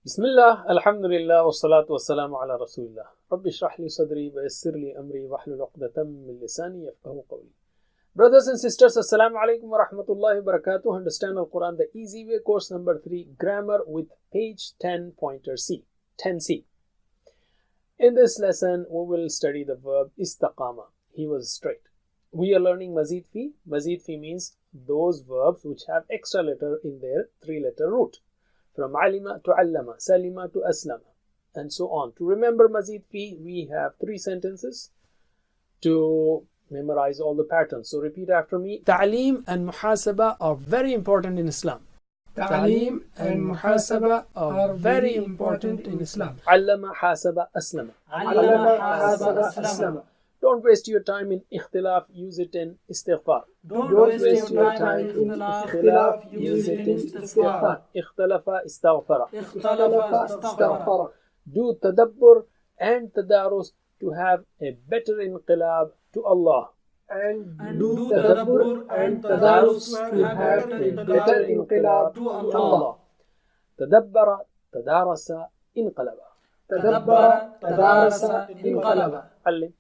Bismillah, Alhamdulillah, wassalatu wassalamu ala Rasulillah. Rabbi shrah li sadri wa yassir li amri wahlul uqdatam min lisani yafqahu qawli. Brothers and sisters, Assalamu alaikum wa rahmatullahi wa barakatuh. Understand Al-Quran the easy way, course number 3, grammar with page 10 pointer C, 10C. In this lesson, we will study the verb istaqama. He was straight. We are learning mazid fi. Mazid fi means those verbs which have extra letter in their 3-letter root. From alima to allama, salima to aslama, and so on. To remember mazid fi, we have 3 sentences to memorize all the patterns. So repeat after me. Ta'aleem and muhasaba are very important in Islam. Ta'aleem and muhasaba are very important in Islam. Allama, hasaba, aslama. Allama, hasaba, aslama. Don't waste your time in ikhtilaf, use it in istighfar. Don't waste your time in ikhtilaf, use it in istighfar. Ikhtalafa, istaghfara. Ikhtalafa, istaghfara. Do tadabbur and tadarus to have a better inqilab to Allah. And do tadabbur and tadarus to have a better inqilab to Allah. Tadabbara, tadarasa, inqalaba. Tadabbara, tadarasa, inqalaba. Allim.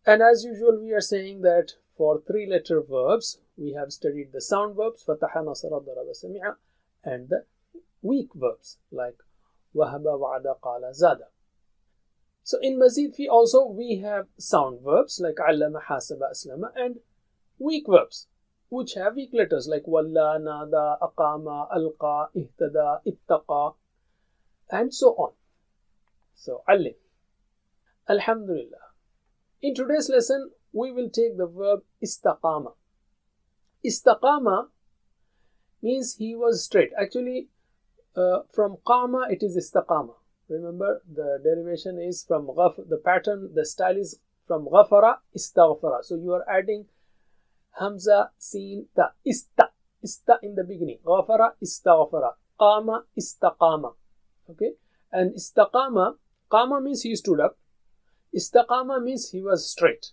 And as usual, we are saying that for 3-letter verbs, we have studied the sound verbs, fataha, nasara, daraba, sami'a, and the weak verbs like wahaba, wa'ada, qala, zada. So in mazid fi also we have sound verbs like allama, hasaba, aslama, and weak verbs which have weak letters like walla, nada, aqama, alqa, ihtada, ittaqa, and so on. So allim. Alhamdulillah. In today's lesson, we will take the verb istaqama. Istaqama means he was straight. Actually, from qama it is istaqama. Remember, the derivation is from the pattern, the style is from ghafara, istaghfara. So you are adding hamza, sin, ta, ista in the beginning. Ghafara, istaghfara. Qama, istaqama. Okay? And istaqama, qama means he stood up. Istaqama means he was straight.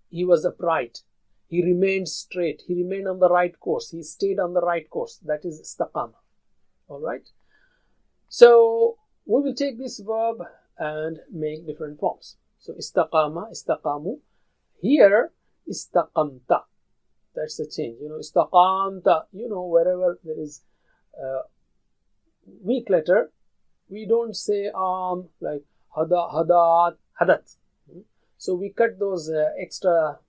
He was upright. He remained straight. He remained on the right course. He stayed on the right course. That is istaqama. Alright? So, we will take this verb and make different forms. So, istaqama, istaqamu. Here, istaqamta. That's the change. Istaqamta. Wherever there is a weak letter, we don't say like hada, hadat, hadat. So we cut those extra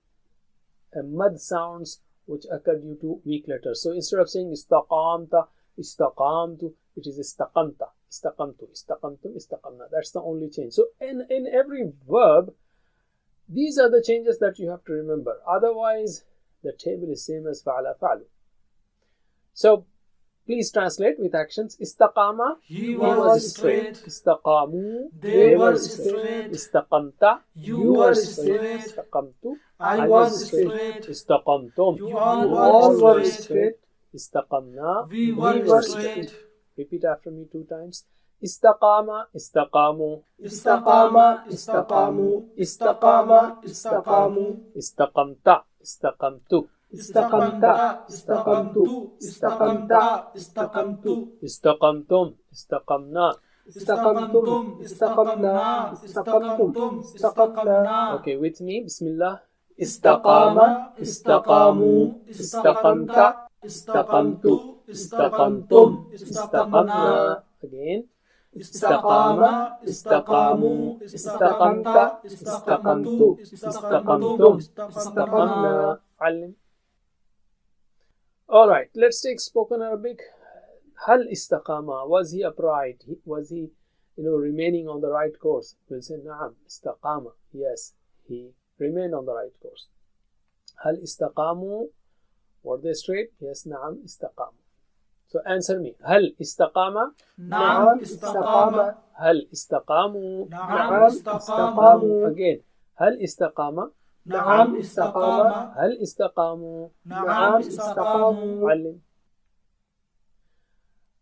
mud sounds which occur due to weak letters. So instead of saying istaqamta, istaqamtu, it is istaqamta, istaqamtu, istaqamtum, istaqamna. That's the only change. So in every verb, these are the changes that you have to remember. Otherwise, the table is same as fa'ala, fa'alu. So please translate with actions. Istaqama, he was straight. Istaqamu, They were straight. Istaqamta, You were straight. Istaqamtu, I was straight. Istaqamtum, You all were straight. Istaqamna, We were straight. Repeat after me 2 times. Istaqama, istaqamu, Istaqama, istaqamu. Istaqama, istaqamu. istaqamta, istaqamtu, Istaqamta, istaqamtu. Istaqamta, istaqamtu. istaqamtum, istaqamna. Istaqamtum, istaqamna. Istaqamtum, istaqamna. Okay, with me. Bismillah. Istaqama, istaqamu. Istaqamta, istaqamtu. Istaqamtum, istaqamna. Again. Istaqama, istaqamu. Istaqamta, istaqamtu. Istaqamtum, istaqamna. Alim. Alright, let's take spoken Arabic. Hal istaqama. Was he upright? Was he, remaining on the right course? We'll say na'am, istaqama. Yes, he remained on the right course. Hal istaqamu. Were they straight? Yes, na'am, istaqamu. So answer me. Hal istaqama. Na'am, istaqama. Hal istaqamu. Na'am, istaqamu. Again. Hal istaqama. Na'am, istaqama. هل استقاموا؟ Na'am, istaqamu. علم.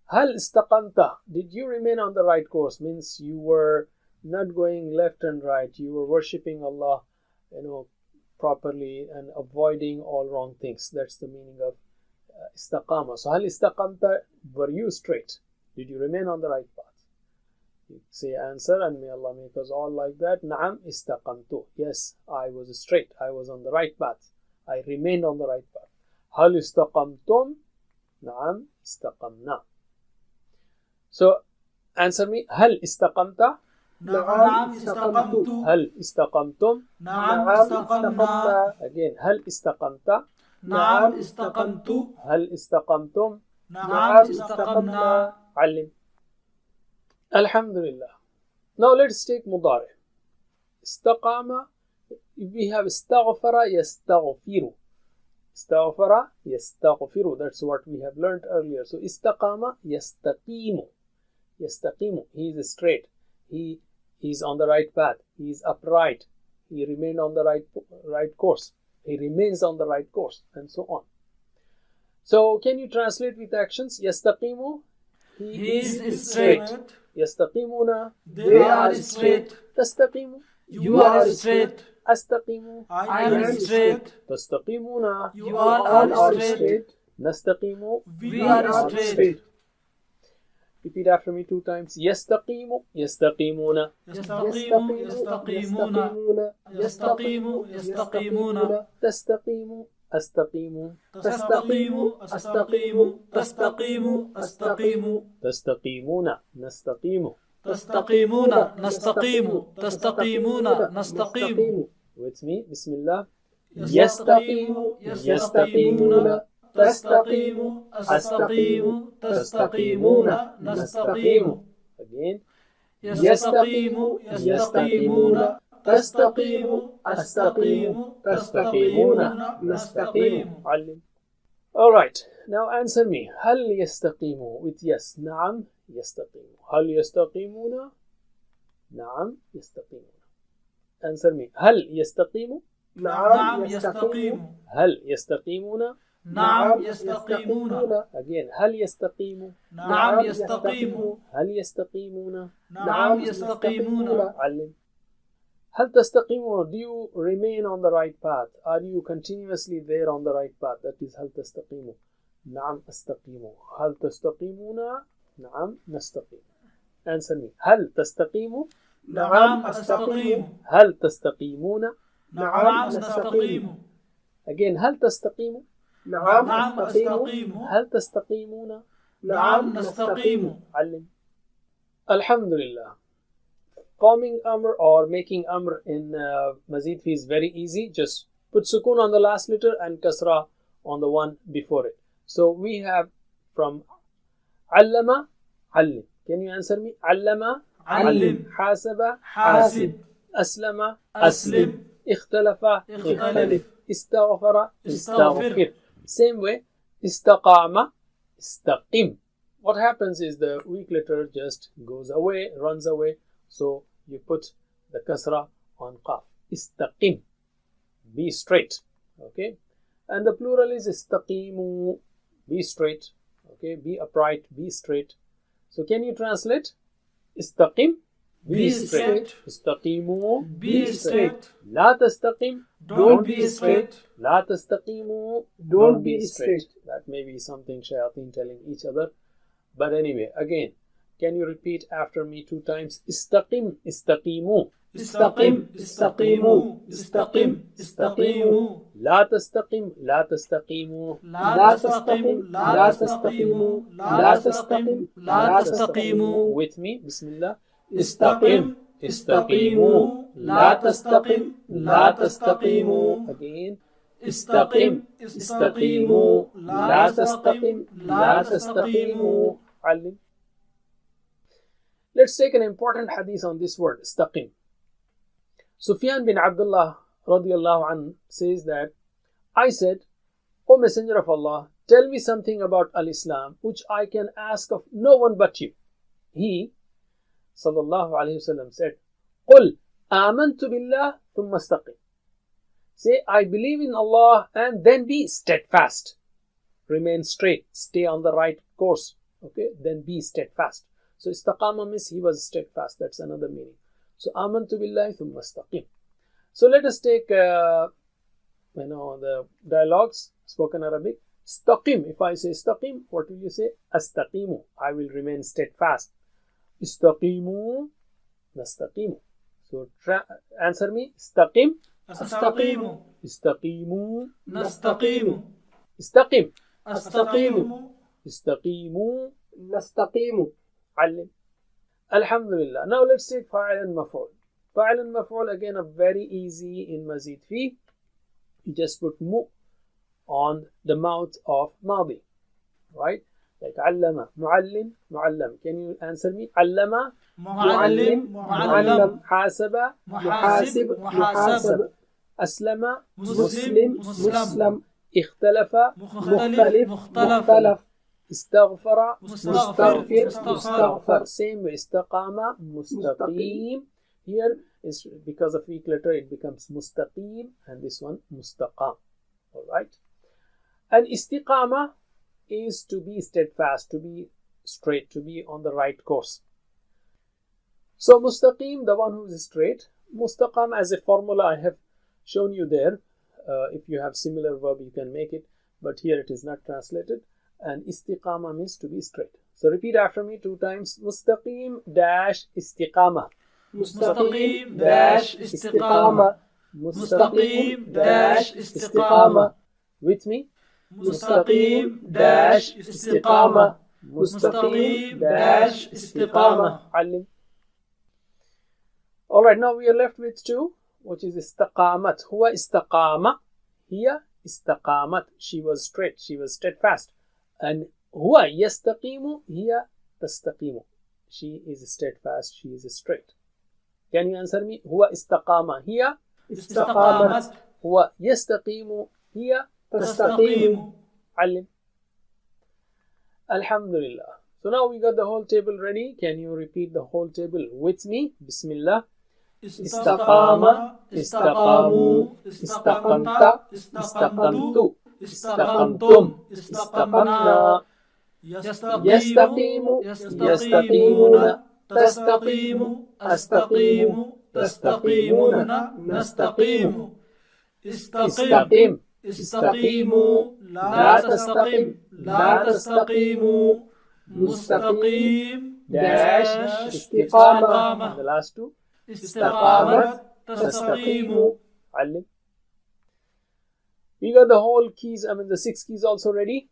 هل استقمت? Did you remain on the right course? Means you were not going left and right. You were worshipping Allah, properly and avoiding all wrong things. That's the meaning of istaqama. So هل استقمت? Were you straight? Did you remain on the right path? You say answer, and may Allah make us all like that. Na'am istaqamtu. Yes, I was straight. I was on the right path. I remained on the right path. Hal istaqamtum? Na'am istaqamna. So answer me. Hal istaqamta? نعم استقمت. هل استقمتم؟ نعم استقمنا. Again, هل استقمت؟ نعم استقمت. هل استقمتم؟ نعم استقمنا. علم. Alhamdulillah. Now let's take مضارع. استقام. We have استغفر يستغفر. استغفر يستغفر. That's what we have learned earlier. So استقام يستقيم. يستقيم. He is straight. He is on the right path. He is upright. He remained on the right course. He remains on the right course, and so on. So can you translate with actions? يستقيم. He is straight. يستقيمون. They are straight. تستقيم. You are straight. أستقيم. I am straight. تستقيمون. You all are straight. نستقيم. We are straight. Repeat after me 2 times. يستقيم. يستقيمون. يستقيم يستقيمون. يستقيم يستقيمون. تستقيم. أستقيم. تستقيم أستقيم. تستقيم أستقيم. تستقيمون. نستقيم. تستقيمون نستقيم. تستقيمون نستقيم. With me. بسم الله. يستقيم يستقيمون. تستقيم أستقيم. تستقيمون نستقيم. Again. يستقيم يستقيمون. تستقيم أستقيم. تستقيمون نستقيم. علم. All right. Now answer me. هل يستقيم with yes. نعم يستقيم. هل يستقيمون؟ نعم يستقيمون. Answer me. هل يستقيم؟ نعم يستقيم. هل يستقيمون؟ نعم يستقيمون. Again. هل يستقيم؟ نعم يستقيم. هل يستقيمون؟ نعم يستقيمون. علم. هل تستقيمون? Do you remain on the right path? Are you continuously there on the right path? That is هل تستقيمون. نعم أستقيم. هل تستقيمون؟ نعم نستقيم. Answer me. هل تستقيم؟ نعم أستقيم. هل تستقيمون؟ نعم أستقيم. Again. هل تستقيم؟ نعم أستقيم. هل تستقيمون؟ نعم نستقيم. علم. Alhamdulillah. Forming amr or making amr in Mazid fi is very easy. Just put sukoon on the last letter and kasra on the one before it. So we have from allama, allim. Can you answer me? Allama, علم. hasaba, حاسب. aslama, أسلم. ikhtalafa, اختلف. istaghfara, استغفر. istaghfir. Same way, istaqama, istaqim. What happens is the weak letter just goes away, runs away. So you put the kasra on qaf. Istaqim. Be straight. Okay. And the plural is istaqimu. Be straight. Okay. Be upright. Be straight. So can you translate? Istaqim. Be straight. Istaqimu. Be straight. La tastaqim. Don't be straight. La tastaqimu. Don't be straight. That may be something shayateen telling each other. But anyway, again, can you repeat after me 2 times? Istaqim, istaqimu. استقم استقيموا. استقم استقيموا. La tastaqim, la tastaqimu. لا تستقم لا تستقيموا. لا تستقم لا تستقيموا. With me, Bismillah. استقم استقيموا. لا تستقم لا تستقيموا. Again. استقم استقيموا. لا تستقم لا تستقيموا. علم. Let's take an important hadith on this word, istaqim. Sufyan bin Abdullah radiallahu anhu says that, I said, O Messenger of Allah, tell me something about al-Islam which I can ask of no one but you. He, sallallahu alayhi wasallam, said, قُلْ آمَنْتُ بِاللَّهِ ثُمَّ اسْتَقِمْ. Say, I believe in Allah and then be steadfast. Remain straight. Stay on the right course. Okay, then be steadfast. So istaqama means he was steadfast. That's another meaning. So amantu billahi thumma istaqim. So let us take the dialogues, spoken Arabic. Istaqim. If I say istaqim, what will you say? Astaqimu. I will remain steadfast. Istaqimu. Nastaqimu. So answer me. Istaqim. أستقيم Istaqimu. نستقيم Istaqim. أستقيم Istaqimu. نستقيم. علم. Alhamdulillah. Now let's take fa'il and maf'ul. Fa'il and maf'ul again are very easy in Mazid Fi. You just put mu on the mouth of Madi. Right? Like allama, muallim, muallam. Can you answer me? Allama, معلم معلم hasaba, محاسب محاسب aslama, مسلم مسلم اختلف, مختلف مختلف استغفر, مستغفر مستغفر. Same way. Istaqama, mustaqim. Here is because of weak letter it becomes mustaqim, and this one mustaqam. All right. And istiqama is to be steadfast, to be straight, to be on the right course. So mustaqim, the one who is straight. Mustaqam as a formula I have shown you there. If you have similar verb you can make it, but here it is not translated. And istiqama means to be straight. So repeat after me 2 times. Mustaqim dash istiqama. مستقيم داش استقامة مستقيم داش استقامة With me. مستقيم داش استقامة مستقيم داش استقامة. علم. Alright, now we are left with 2, which is istaqamat. Huwa istaqama. Hiya istaqamat. She was straight, she was steadfast. And huwa yastaqimu. Hiya tastaqimu. She is steadfast, she is straight. Can you answer me? Huwa istaqama. Hiya استقامت huwa yastaqimu. Hiya تستقيم. علم. Alhamdulillah. So now we got the whole table ready. Can you repeat the whole table with me? Bismillah. استقام استقاموا استقمت استقمت استقمتم استقمنا يستقيم يستقيمون تستقيم أستقيم تستقيمون نستقيم استقم استقيموا لا تستقم لا تستقيموا مستقيم داش استقامة The last 2. استقامت تستقيم. علم. We got the whole keys, the 6 keys also ready.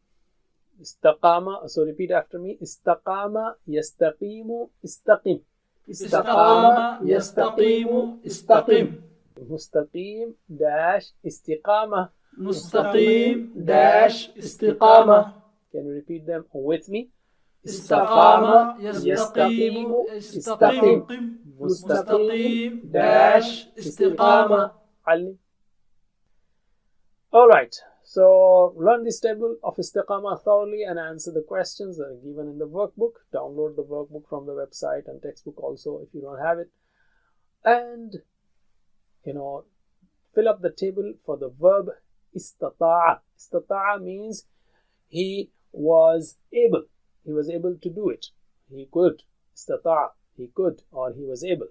Istaqama. So repeat after me. Istaqama, yastaqimu, istaqim. استقام يستقيم استقم Mustaqim dash istiqama. مستقيم داش استقامة Can you repeat them with me? استقام يستقيم استقم مستقيم داش استقامة. علم. Alright, so learn this table of istiqama thoroughly and answer the questions that are given in the workbook. Download the workbook from the website and textbook also if you don't have it. And, fill up the table for the verb istata'a. Istata'a means he was able. He was able to do it. He could. Istata'a. He could or he was able.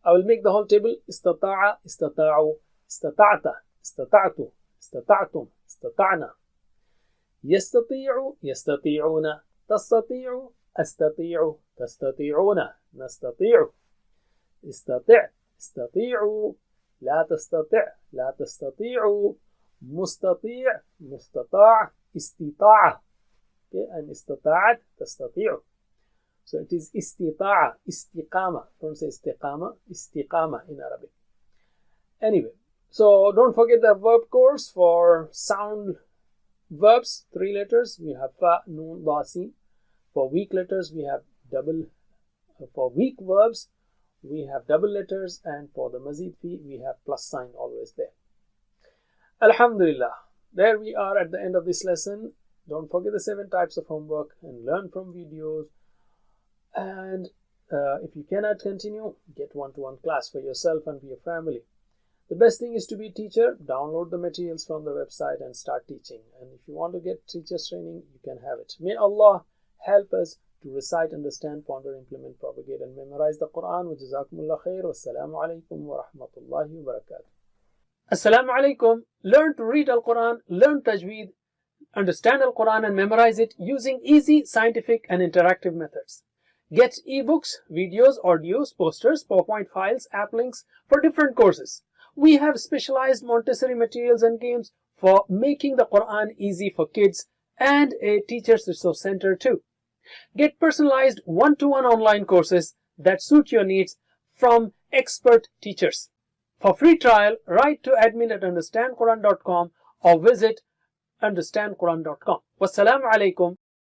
I will make the whole table. Istata'a, istata'u, istata'ta, istata'tu, istata'tum, istata'na. Yastati'u, yastati'una, tastati'u, astati'u, tastati'una, nastati'u. Istati', istati'u, لا تستطع لا تستطيع مستطيع مستطاع استطاع. Okay, and استطاعت تستطيع. So it is استطاع استقامة. Don't say استقامة, استقامة in Arabic. Anyway, so don't forget the verb course for sound verbs, 3 letters. We have fa, noon, da, sin. For weak letters, we have double. For weak verbs, we have double letters, and for the Mazid Fi, we have plus sign always there. Alhamdulillah. There we are at the end of this lesson. Don't forget the 7 types of homework and learn from videos. And if you cannot continue, get one-to-one class for yourself and for your family. The best thing is to be a teacher. Download the materials from the website and start teaching. And if you want to get teachers training, you can have it. May Allah help us to recite, understand, ponder, implement, propagate, and memorize the Quran. Wa jazakumullah khair. Wassalamu alaikum wa rahmatullahi wa barakatuh. Assalamu alaikum. Learn to read Al Quran, learn Tajweed, understand Al-Quran and memorize it using easy, scientific and interactive methods. Get ebooks, videos, audios, posters, PowerPoint files, app links for different courses. We have specialized Montessori materials and games for making the Quran easy for kids and a teacher's resource center too. Get personalized one-to-one online courses that suit your needs from expert teachers. For free trial, write to admin@understandquran.com or visit understandquran.com. Wassalamu alaikum